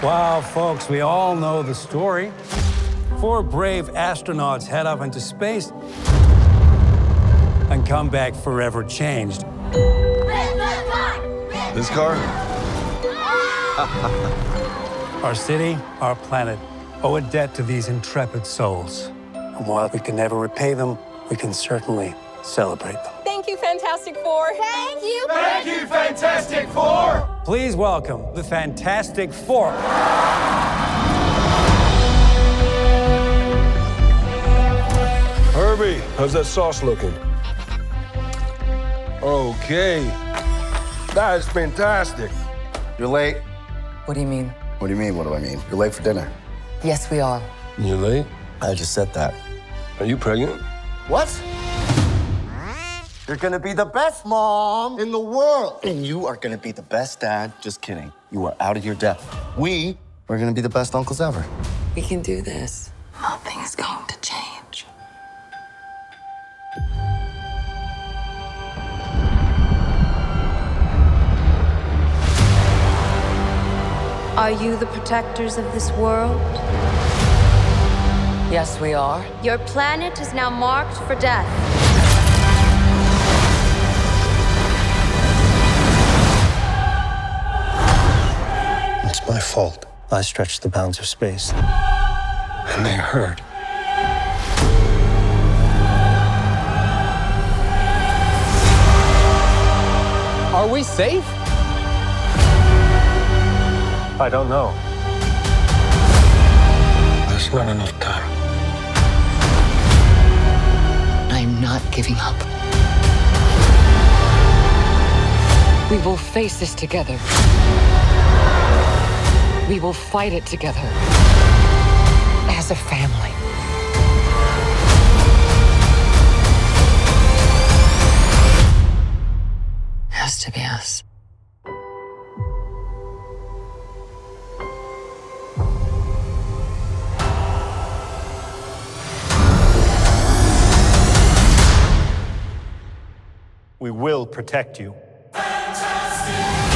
Well, folks, we all know the story. 4 brave astronauts head off into space and come back forever changed. This car? Our city, our planet, owe a debt to these intrepid souls. And while we can never repay them, we can certainly celebrate them. Thank you, Fantastic Four. Thank you. Thank you, Fantastic Four! Please welcome the Fantastic Four. Herbie, how's that sauce looking? Okay. That is fantastic. You're late. What do you mean? What do you mean, what do I mean? You're late for dinner. Yes, we are. You late? I just said that. Are you pregnant? What? You're gonna be the best mom in the world. And you are gonna be the best dad. Just kidding. You are out of your depth. We are gonna be the best uncles ever. We can do this. Nothing is going to change. Are you the protectors of this world? Yes, we are. Your planet is now marked for death. It's my fault. I stretched the bounds of space. And they hurt. Are we safe? I don't know. There's not enough time. I'm not giving up. We will face this together. We will fight it together. As a family. Has to be us. We will protect you. Fantastic!